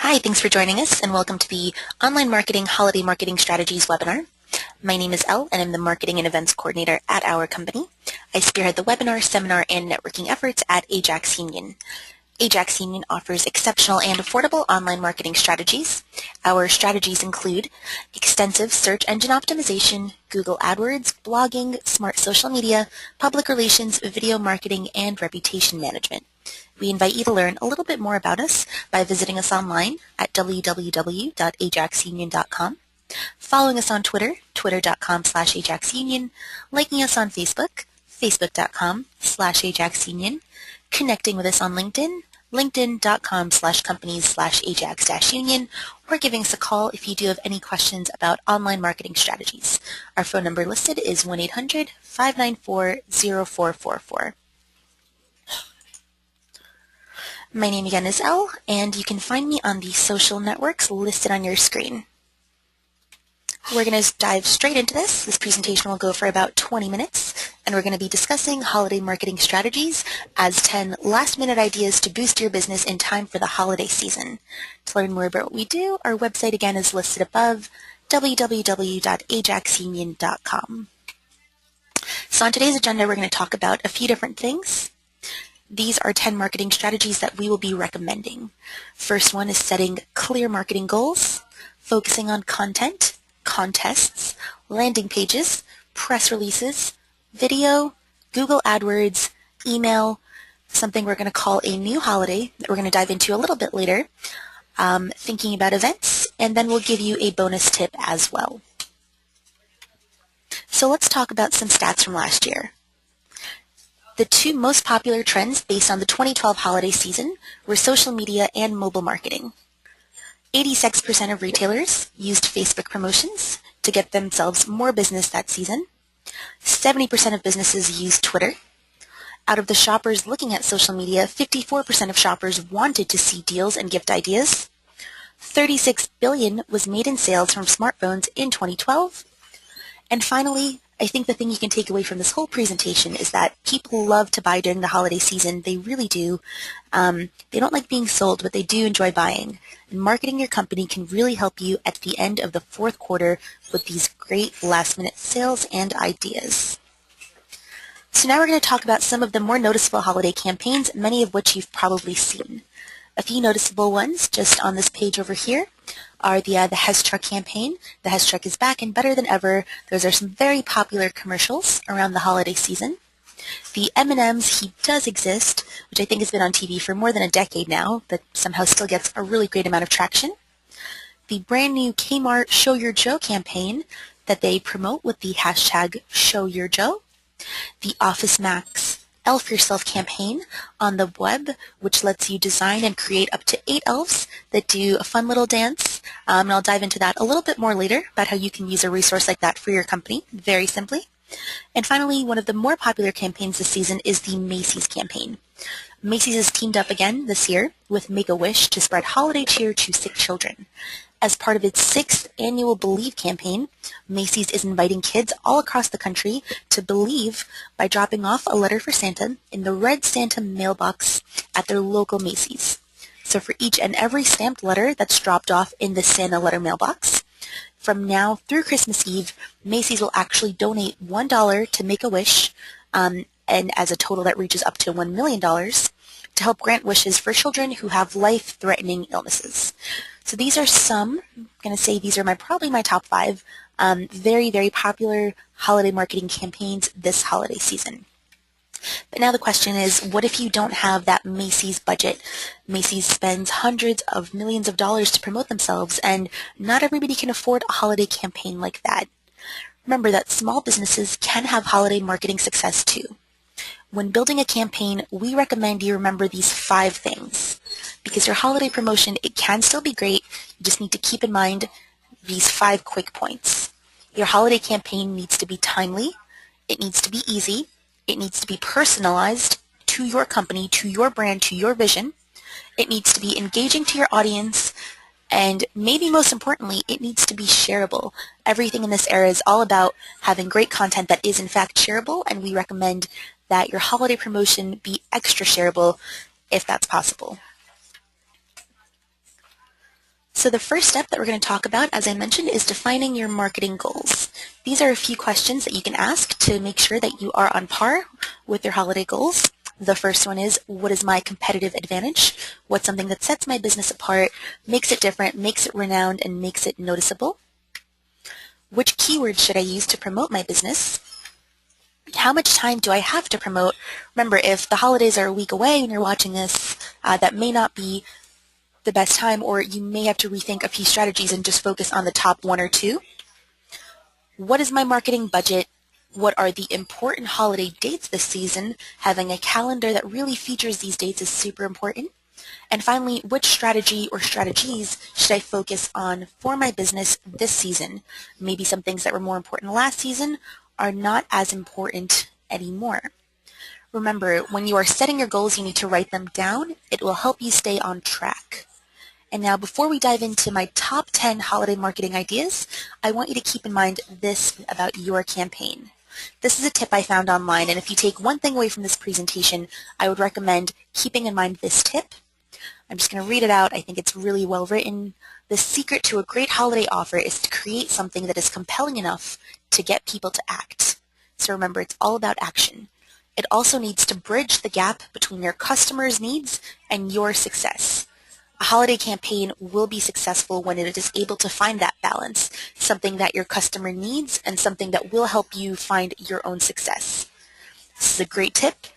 Hi, thanks for joining us and welcome to the Online Marketing Holiday Marketing Strategies webinar. My name is Elle and I'm the Marketing and Events Coordinator at our company. I spearhead the webinar, seminar, and networking efforts at Ajax Union. Ajax Union offers exceptional and affordable online marketing strategies. Our strategies include extensive search engine optimization, Google AdWords, blogging, smart social media, public relations, video marketing, and reputation management. We invite you to learn a little bit more about us by visiting us online at www.ajaxunion.com, following us on Twitter, twitter.com/AjaxUnion, liking us on Facebook, facebook.com/AjaxUnion, connecting with us on LinkedIn, linkedin.com/companies/Ajax-Union, or giving us a call if you do have any questions about online marketing strategies. Our phone number listed is 1-800-594-0444. My name again is Elle, and you can find me on the social networks listed on your screen. We're going to dive straight into this. This presentation will go for about 20 minutes, and we're going to be discussing holiday marketing strategies as 10 last-minute ideas to boost your business in time for the holiday season. To learn more about what we do, our website again is listed above, www.ajaxunion.com. So on today's agenda, we're going to talk about a few different things. These are 10 marketing strategies that we will be recommending. First one is setting clear marketing goals, focusing on content, contests, landing pages, press releases, video, Google AdWords, email, something we're going to call a new holiday that we're going to dive into a little bit later, thinking about events, and then we'll give you a bonus tip as well. So let's talk about some stats from last year. The two most popular trends based on the 2012 holiday season were social media and mobile marketing. 86% of retailers used Facebook promotions to get themselves more business that season. 70% of businesses used Twitter. Out of the shoppers looking at social media, 54% of shoppers wanted to see deals and gift ideas. $36 billion was made in sales from smartphones in 2012. And finally, I think the thing you can take away from this whole presentation is that people love to buy during the holiday season. They really do. They don't like being sold, but they do enjoy buying. And marketing your company can really help you at the end of the fourth quarter with these great last-minute sales and ideas. So now we're going to talk about some of the more noticeable holiday campaigns, many of which you've probably seen. A few noticeable ones just on this page over here are the Hess Truck campaign. The Hess Truck is back and better than ever. Those are some very popular commercials around the holiday season. The M&M's He Does Exist, which I think has been on TV for more than a decade now, but somehow still gets a really great amount of traction. The brand new Kmart Show Your Joe campaign that they promote with the hashtag Show Your Joe. The Office Max Elf Yourself campaign on the web, which lets you design and create up to 8 elves that do a fun little dance. And I'll dive into that a little bit more later about how you can use a resource like that for your company very simply. And finally, one of the more popular campaigns this season is the Macy's campaign. Macy's has teamed up again this year with Make-A-Wish to spread holiday cheer to sick children. As part of its 6th annual Believe campaign, Macy's is inviting kids all across the country to believe by dropping off a letter for Santa in the red Santa mailbox at their local Macy's. So for each and every stamped letter that's dropped off in the Santa letter mailbox, from now through Christmas Eve, Macy's will actually donate $1 to Make-A-Wish, and as a total that reaches up to $1 million, to help grant wishes for children who have life-threatening illnesses. So these are some, I'm going to say these are probably my top 5 very, very popular holiday marketing campaigns this holiday season. But now the question is, what if you don't have that Macy's budget? Macy's spends hundreds of millions of dollars to promote themselves, and not everybody can afford a holiday campaign like that. Remember that small businesses can have holiday marketing success too. When building a campaign, we recommend you remember these 5 things. Because your holiday promotion, it can still be great. You just need to keep in mind these 5 quick points. Your holiday campaign needs to be timely. It needs to be easy. It needs to be personalized to your company, to your brand, to your vision. It needs to be engaging to your audience. And maybe most importantly, it needs to be shareable. Everything in this era is all about having great content that is in fact shareable, and we recommend that your holiday promotion be extra shareable if that's possible. So the first step that we're going to talk about, as I mentioned, is defining your marketing goals. These are a few questions that you can ask to make sure that you are on par with your holiday goals. The first one is, what is my competitive advantage? What's something that sets my business apart, makes it different, makes it renowned, and makes it noticeable? Which keywords should I use to promote my business? How much time do I have to promote? Remember, if the holidays are a week away when you're watching this, that may not be the best time, or you may have to rethink a few strategies and just focus on the top one or two. What is my marketing budget? What are the important holiday dates this season? Having a calendar that really features these dates is super important. And finally, which strategy or strategies should I focus on for my business this season? Maybe some things that were more important last season are not as important anymore. Remember, when you are setting your goals, you need to write them down. It will help you stay on track. And now, before we dive into my top 10 holiday marketing ideas, I want you to keep in mind this about your campaign. This is a tip I found online, and if you take one thing away from this presentation, I would recommend keeping in mind this tip. I'm just going to read it out. I think it's really well written. The secret to a great holiday offer is to create something that is compelling enough to get people to act. So remember, it's all about action. It also needs to bridge the gap between your customers' needs and your success. A holiday campaign will be successful when it is able to find that balance, something that your customer needs and something that will help you find your own success. This is a great tip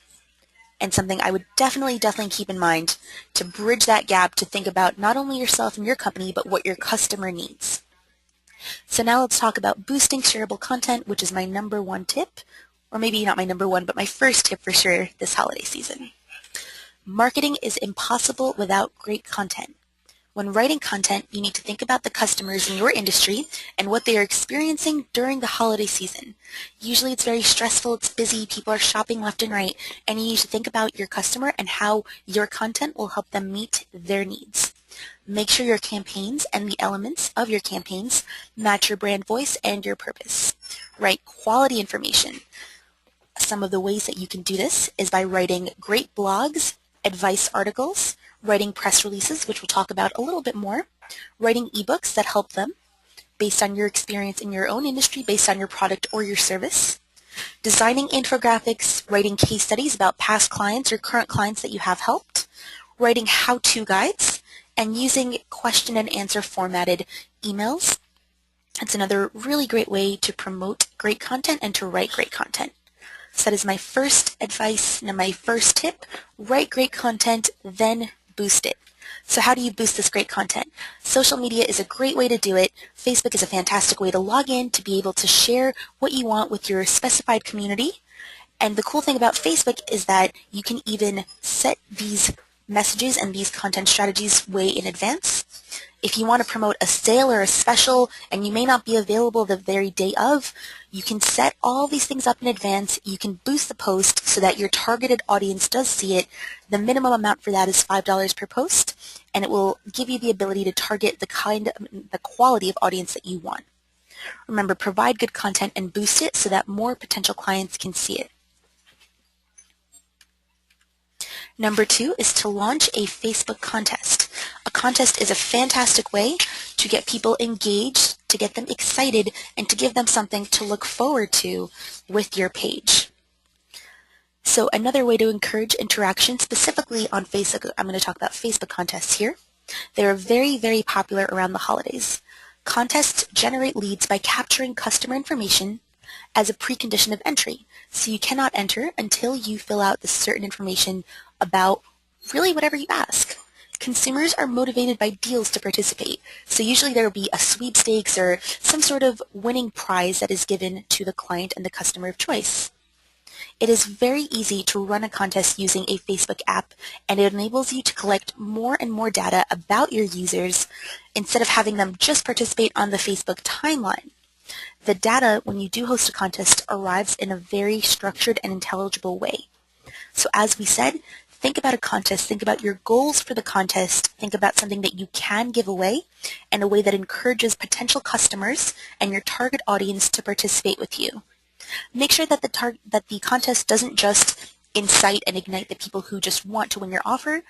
and something I would definitely keep in mind to bridge that gap, to think about not only yourself and your company, but what your customer needs. So now let's talk about boosting shareable content, which is my number one tip, or maybe not my number one, but my first tip for sure this holiday season. Marketing is impossible without great content. When writing content, you need to think about the customers in your industry and what they are experiencing during the holiday season. Usually it's very stressful, it's busy, people are shopping left and right, and you need to think about your customer and how your content will help them meet their needs. Make sure your campaigns and the elements of your campaigns match your brand voice and your purpose. Write quality information. Some of the ways that you can do this is by writing great blogs, advice articles, writing press releases, which we'll talk about a little bit more, writing ebooks that help them based on your experience in your own industry, based on your product or your service, designing infographics, writing case studies about past clients or current clients that you have helped, writing how-to guides, and using question and answer formatted emails. That's another really great way to promote great content and to write great content. So that is my first advice and my first tip. Write great content, then boost it. So how do you boost this great content? Social media is a great way to do it. Facebook is a fantastic way to log in to be able to share what you want with your specified community. And the cool thing about Facebook is that you can even set these messages and these content strategies way in advance. If you want to promote a sale or a special and you may not be available the very day of, you can set all these things up in advance. You can boost the post so that your targeted audience does see it. The minimum amount for that is $5 per post, and it will give you the ability to target the quality of audience that you want. Remember, provide good content and boost it so that more potential clients can see it. Number 2 is to launch a Facebook contest. A contest is a fantastic way to get people engaged, to get them excited, and to give them something to look forward to with your page. So another way to encourage interaction, specifically on Facebook, I'm going to talk about Facebook contests here. They're very, very popular around the holidays. Contests generate leads by capturing customer information as a precondition of entry. So you cannot enter until you fill out the certain information about really whatever you ask. Consumers are motivated by deals to participate. So usually there will be a sweepstakes or some sort of winning prize that is given to the client and the customer of choice. It is very easy to run a contest using a Facebook app, and it enables you to collect more and more data about your users instead of having them just participate on the Facebook timeline. The data, when you do host a contest, arrives in a very structured and intelligible way. So as we said, think about a contest, think about your goals for the contest, think about something that you can give away in a way that encourages potential customers and your target audience to participate with you. Make sure that the contest doesn't just incite and ignite the people who just want to win your offer.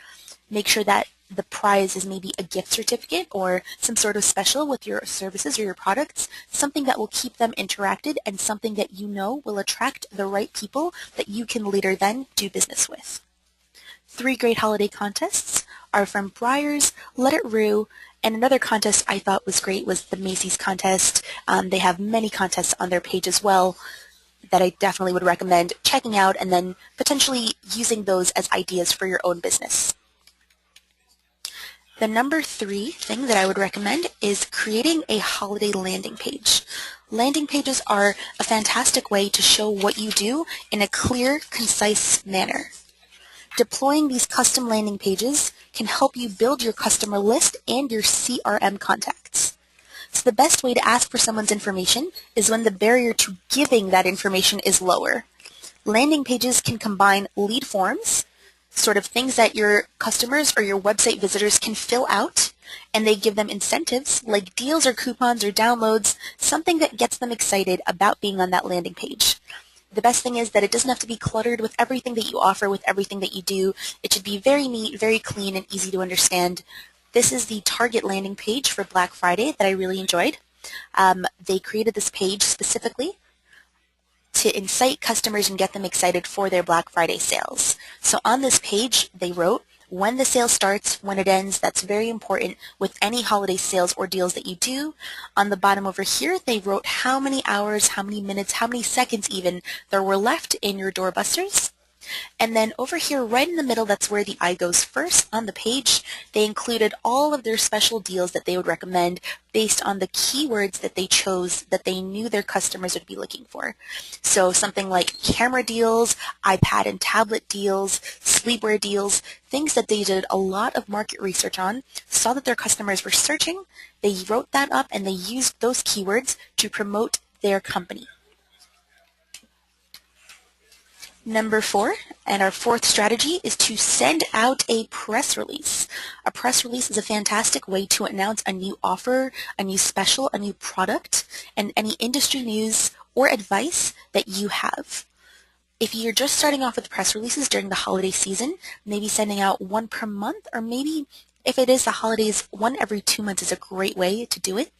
Make sure that the prize is maybe a gift certificate or some sort of special with your services or your products, something that will keep them interacted and something that you know will attract the right people that you can later then do business with. 3 great holiday contests are from Breyers, Let It Rue, and another contest I thought was great was the Macy's contest. They have many contests on their page as well that I definitely would recommend checking out and then potentially using those as ideas for your own business. The number 3 thing that I would recommend is creating a holiday landing page. Landing pages are a fantastic way to show what you do in a clear, concise manner. Deploying these custom landing pages can help you build your customer list and your CRM contacts. So the best way to ask for someone's information is when the barrier to giving that information is lower. Landing pages can combine lead forms, sort of things that your customers or your website visitors can fill out, and they give them incentives like deals or coupons or downloads, something that gets them excited about being on that landing page. The best thing is that it doesn't have to be cluttered with everything that you offer, with everything that you do. It should be very neat, very clean, and easy to understand. This is the Target landing page for Black Friday that I really enjoyed. They created this page specifically to incite customers and get them excited for their Black Friday sales. So on this page, they wrote, when the sale starts, when it ends. That's very important with any holiday sales or deals that you do. On the bottom over here, they wrote how many hours, how many minutes, how many seconds even there were left in your doorbusters. And then over here, right in the middle, that's where the eye goes first on the page. They included all of their special deals that they would recommend based on the keywords that they chose that they knew their customers would be looking for. So something like camera deals, iPad and tablet deals, sleepwear deals, things that they did a lot of market research on, saw that their customers were searching, they wrote that up, and they used those keywords to promote their company. Number 4, and our 4th strategy, is to send out a press release. A press release is a fantastic way to announce a new offer, a new special, a new product, and any industry news or advice that you have. If you're just starting off with press releases during the holiday season, maybe sending out one per month, or maybe if it is the holidays, one every 2 months is a great way to do it.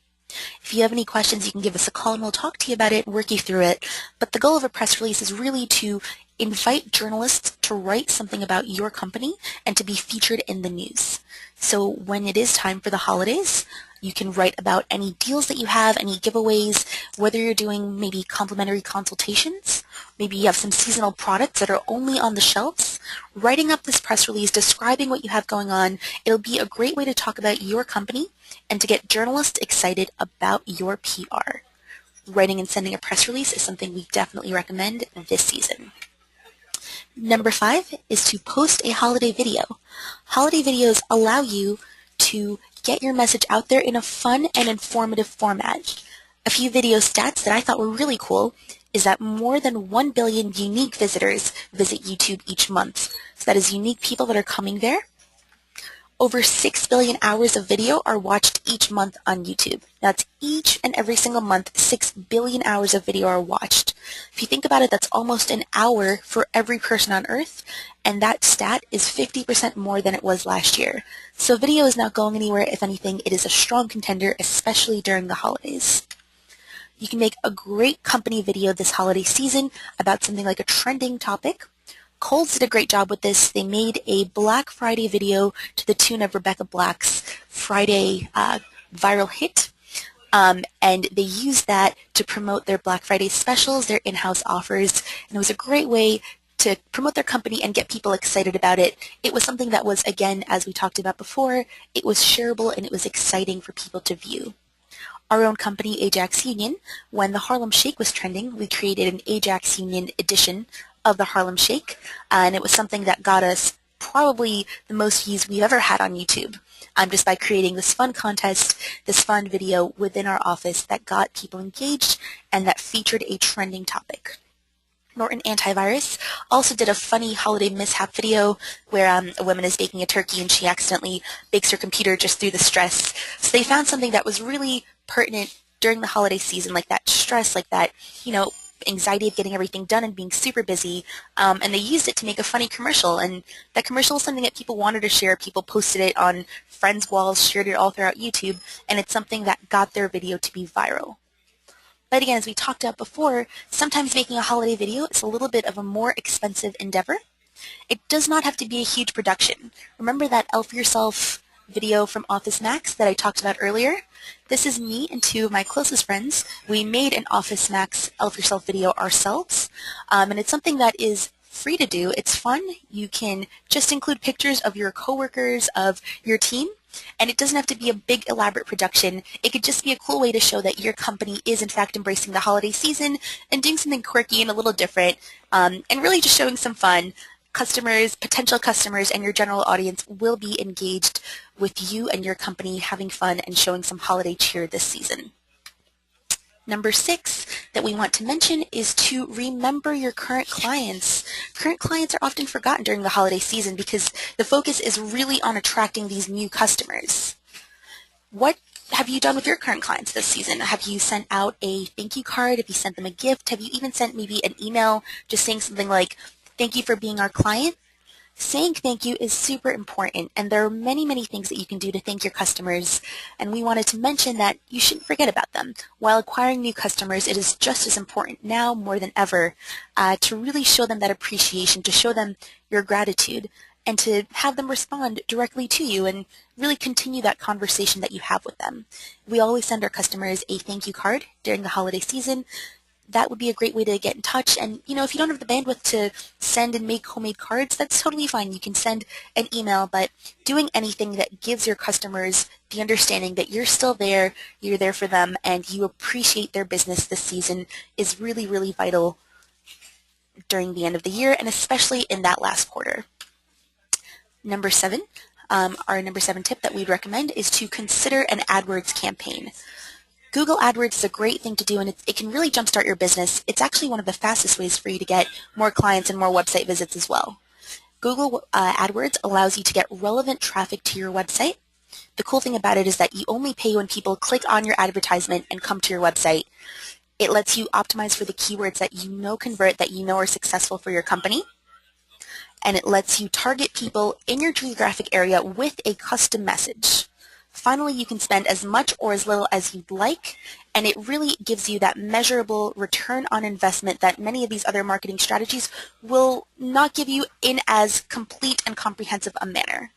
If you have any questions, you can give us a call and we'll talk to you about it and work you through it. But the goal of a press release is really to invite journalists to write something about your company and to be featured in the news. So when it is time for the holidays, you can write about any deals that you have, any giveaways, whether you're doing maybe complimentary consultations, maybe you have some seasonal products that are only on the shelves. Writing up this press release, describing what you have going on, it'll be a great way to talk about your company and to get journalists excited about your PR. Writing and sending a press release is something we definitely recommend this season. Number 5 is to post a holiday video. Holiday videos allow you to get your message out there in a fun and informative format. A few video stats that I thought were really cool is that more than 1 billion unique visitors visit YouTube each month. So that is unique people that are coming there. Over 6 billion hours of video are watched each month on YouTube. That's each and every single month, 6 billion hours of video are watched. If you think about it, that's almost an hour for every person on Earth, and that stat is 50% more than it was last year. So video is not going anywhere. If anything, it is a strong contender, especially during the holidays. You can make a great company video this holiday season about something like a trending topic. Kohl's did a great job with this. They made a Black Friday video to the tune of Rebecca Black's Friday viral hit, and they used that to promote their Black Friday specials, their in-house offers, and it was a great way to promote their company and get people excited about it. It was something that was, again, as we talked about before, it was shareable and it was exciting for people to view. Our own company, Ajax Union, when the Harlem Shake was trending, we created an Ajax Union edition of the Harlem Shake, and it was something that got us probably the most views we've ever had on YouTube, just by creating this fun contest, this fun video within our office that got people engaged and that featured a trending topic. Norton Antivirus also did a funny holiday mishap video where a woman is baking a turkey and she accidentally bakes her computer just through the stress. So they found something that was really pertinent during the holiday season, like that stress, like that, anxiety of getting everything done and being super busy, and they used it to make a funny commercial. And that commercial was something that people wanted to share. People posted it on friends' walls, shared it all throughout YouTube, and it's something that got their video to be viral. But again, as we talked about before, sometimes making a holiday video is a little bit of a more expensive endeavor. It does not have to be a huge production. Remember that Elf Yourself video from Office Max that I talked about earlier? This is me and two of my closest friends. We made an Office Max Elf Yourself video ourselves, and it's something that is free to do. It's fun. You can just include pictures of your coworkers, of your team, and it doesn't have to be a big elaborate production. It could just be a cool way to show that your company is in fact embracing the holiday season and doing something quirky and a little different, and really just showing some fun. Customers, potential customers, and your general audience will be engaged with you and your company having fun and showing some holiday cheer this season. Number 6 that we want to mention is to remember your current clients. Current clients are often forgotten during the holiday season because the focus is really on attracting these new customers. What have you done with your current clients this season? Have you sent out a thank you card? Have you sent them a gift? Have you even sent maybe an email just saying something like, "Thank you for being our client"? Saying thank you is super important, and there are many, many things that you can do to thank your customers, and we wanted to mention that you shouldn't forget about them. While acquiring new customers, it is just as important now more than ever to really show them that appreciation, to show them your gratitude, and to have them respond directly to you and really continue that conversation that you have with them. We always send our customers a thank you card during the holiday season. That would be a great way to get in touch. And, if you don't have the bandwidth to send and make homemade cards, that's totally fine. You can send an email, but doing anything that gives your customers the understanding that you're still there, you're there for them, and you appreciate their business this season is really, really vital during the end of the year, and especially in that last quarter. Number 7, our number 7 tip that we'd recommend is to consider an AdWords campaign. Google AdWords is a great thing to do, and it can really jumpstart your business. It's actually one of the fastest ways for you to get more clients and more website visits as well. Google AdWords allows you to get relevant traffic to your website. The cool thing about it is that you only pay when people click on your advertisement and come to your website. It lets you optimize for the keywords that you know convert, that you know are successful for your company. And it lets you target people in your geographic area with a custom message. Finally, you can spend as much or as little as you'd like, and it really gives you that measurable return on investment that many of these other marketing strategies will not give you in as complete and comprehensive a manner.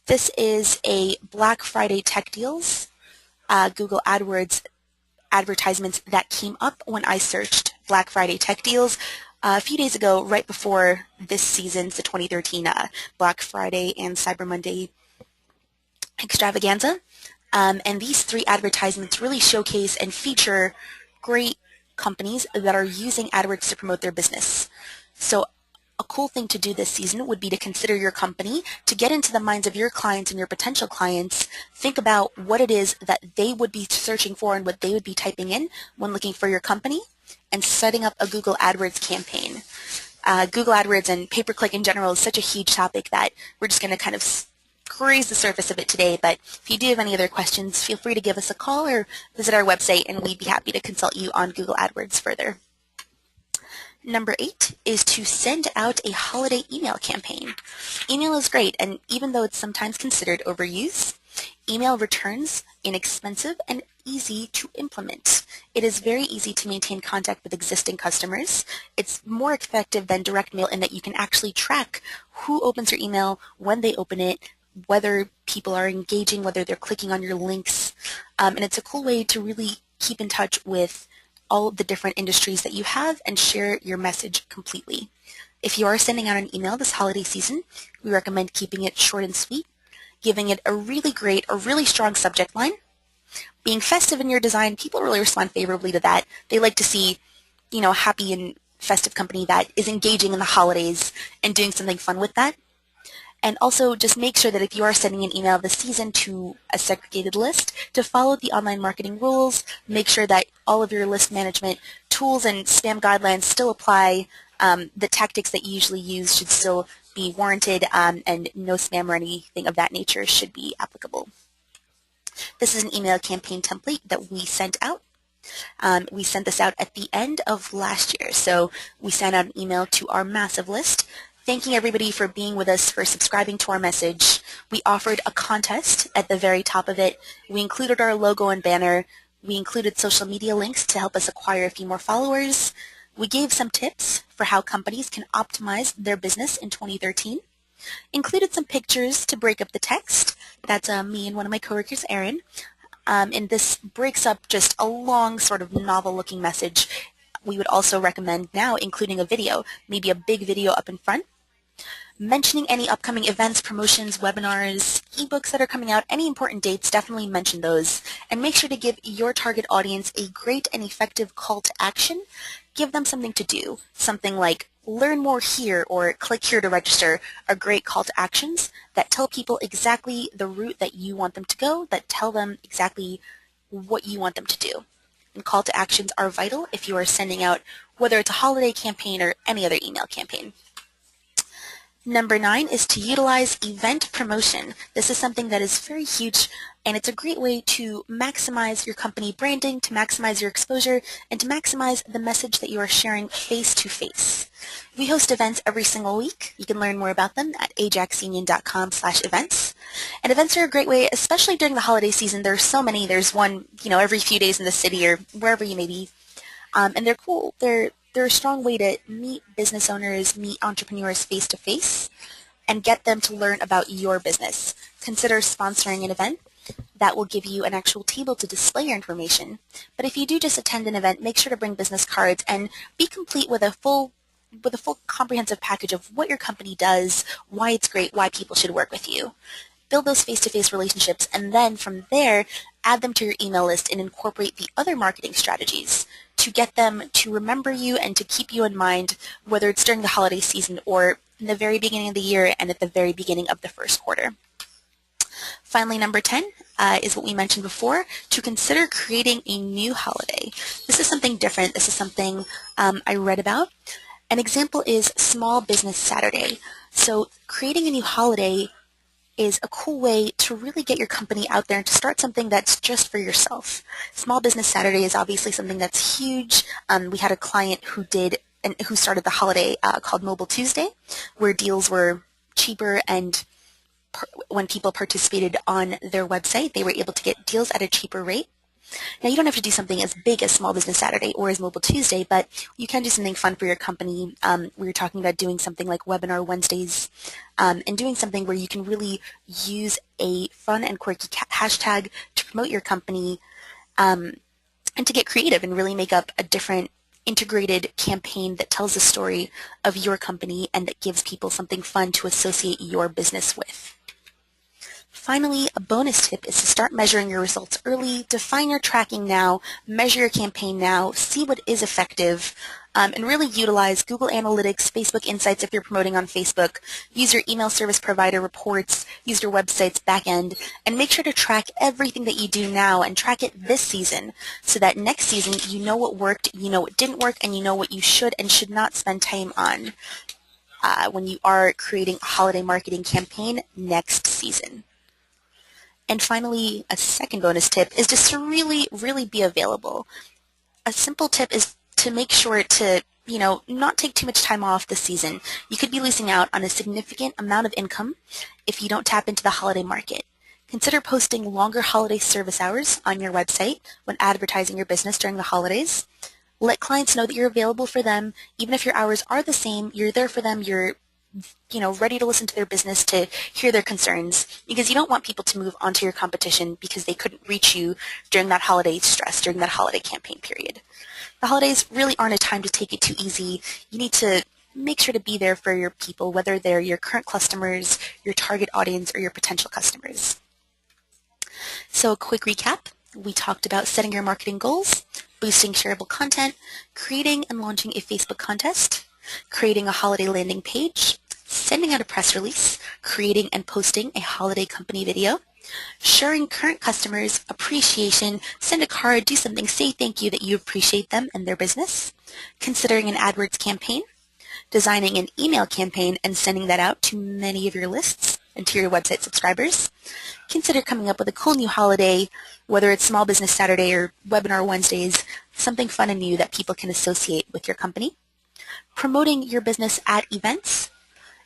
This is a Black Friday tech deals, Google AdWords advertisements that came up when I searched Black Friday tech deals a few days ago, right before this season's, the 2013 Black Friday and Cyber Monday extravaganza. And these 3 advertisements really showcase and feature great companies that are using AdWords to promote their business. So a cool thing to do this season would be to consider your company, to get into the minds of your clients and your potential clients. Think about what it is that they would be searching for and what they would be typing in when looking for your company, and setting up a Google AdWords campaign. Google AdWords and pay-per-click in general is such a huge topic that we're just going to kind of graze the surface of it today, but if you do have any other questions, feel free to give us a call or visit our website, and we'd be happy to consult you on Google AdWords further. Number 8 is to send out a holiday email campaign. Email is great, and even though it's sometimes considered overused, email returns inexpensive and easy to implement. It is very easy to maintain contact with existing customers. It's more effective than direct mail in that you can actually track who opens your email, when they open it, whether people are engaging, whether they're clicking on your links, and it's a cool way to really keep in touch with all the different industries that you have and share your message completely. If you are sending out an email this holiday season, we recommend keeping it short and sweet, giving it a really great, a really strong subject line. Being festive in your design, people really respond favorably to that. They like to see, a happy and festive company that is engaging in the holidays and doing something fun with that. And also just make sure that if you are sending an email this season to a segregated list, to follow the online marketing rules, make sure that all of your list management tools and spam guidelines still apply. The tactics that you usually use should still be warranted, and no spam or anything of that nature should be applicable. This is an email campaign template that we sent out. We sent this out at the end of last year, so we sent out an email to our massive list thanking everybody for being with us, for subscribing to our message. We offered a contest at the very top of it. We included our logo and banner. We included social media links to help us acquire a few more followers. We gave some tips for how companies can optimize their business in 2013. Included some pictures to break up the text. That's me and one of my coworkers, Erin. And this breaks up just a long sort of novel-looking message. We would also recommend now including a video, maybe a big video up in front, mentioning any upcoming events, promotions, webinars, ebooks that are coming out, any important dates, definitely mention those. And make sure to give your target audience a great and effective call to action. Give them something to do, something like learn more here or click here to register are great call to actions that tell people exactly the route that you want them to go, that tell them exactly what you want them to do. And call to actions are vital if you are sending out, whether it's a holiday campaign or any other email campaign. Number 9 is to utilize event promotion. This is something that is very huge, and it's a great way to maximize your company branding, to maximize your exposure, and to maximize the message that you are sharing face-to-face. We host events every single week. You can learn more about them at ajaxunion.com/events. And events are a great way, especially during the holiday season. There's so many. There's one, every few days in the city or wherever you may be. And they're cool. They're a strong way to meet business owners, meet entrepreneurs face-to-face, and get them to learn about your business. Consider sponsoring an event that will give you an actual table to display your information. But if you do just attend an event, make sure to bring business cards and be complete with a full comprehensive package of what your company does, why it's great, why people should work with you. Build those face-to-face relationships, and then from there, add them to your email list and incorporate the other marketing strategies to get them to remember you and to keep you in mind, whether it's during the holiday season or in the very beginning of the year and at the very beginning of the first quarter. Finally, number 10 is what we mentioned before, to consider creating a new holiday. This is something different. This is something I read about. An example is Small Business Saturday. So creating a new holiday is a cool way to really get your company out there and to start something that's just for yourself. Small Business Saturday is obviously something that's huge. We had a client who started the holiday called Mobile Tuesday, where deals were cheaper, and when people participated on their website, they were able to get deals at a cheaper rate. Now, you don't have to do something as big as Small Business Saturday or as Mobile Tuesday, but you can do something fun for your company. We were talking about doing something like Webinar Wednesdays and doing something where you can really use a fun and quirky hashtag to promote your company and to get creative and really make up a different integrated campaign that tells the story of your company and that gives people something fun to associate your business with. Finally, a bonus tip is to start measuring your results early, define your tracking now, measure your campaign now, see what is effective, and really utilize Google Analytics, Facebook Insights if you're promoting on Facebook, use your email service provider reports, use your website's backend, and make sure to track everything that you do now and track it this season so that next season you know what worked, you know what didn't work, and you know what you should and should not spend time on when you are creating a holiday marketing campaign next season. And finally, a second bonus tip is just to really, really be available. A simple tip is to make sure to, not take too much time off this season. You could be losing out on a significant amount of income if you don't tap into the holiday market. Consider posting longer holiday service hours on your website when advertising your business during the holidays. Let clients know that you're available for them. Even if your hours are the same, you're there for them. You're ready to listen to their business, to hear their concerns, because you don't want people to move onto your competition because they couldn't reach you during that holiday stress, during that holiday campaign period. The holidays really aren't a time to take it too easy. You need to make sure to be there for your people, whether they're your current customers, your target audience, or your potential customers. So a quick recap. We talked about setting your marketing goals, boosting shareable content, creating and launching a Facebook contest, creating a holiday landing page, sending out a press release, creating and posting a holiday company video, showing current customers appreciation, send a card, do something, say thank you that you appreciate them and their business, considering an AdWords campaign, designing an email campaign and sending that out to many of your lists and to your website subscribers, Consider coming up with a cool new holiday, whether it's Small Business Saturday or Webinar Wednesdays, something fun and new that people can associate with your company. Promoting your business at events,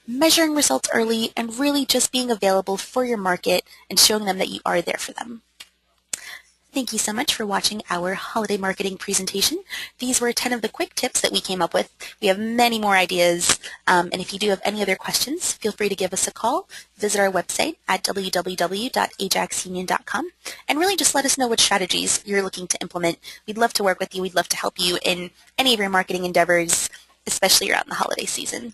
measuring results early, and really just being available for your market and showing them that you are there for them. Thank you so much for watching our holiday marketing presentation. These were 10 of the quick tips that we came up with. We have many more ideas, and if you do have any other questions, feel free to give us a call. Visit our website at www.ajaxunion.com and really just let us know what strategies you're looking to implement. We'd love to work with you. We'd love to help you in any of your marketing endeavors, especially around the holiday season.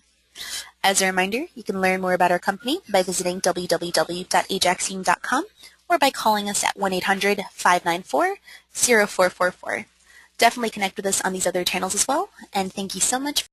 As a reminder, you can learn more about our company by visiting www.ajaxunion.com or by calling us at 1-800-594-0444. Definitely connect with us on these other channels as well, and thank you so much.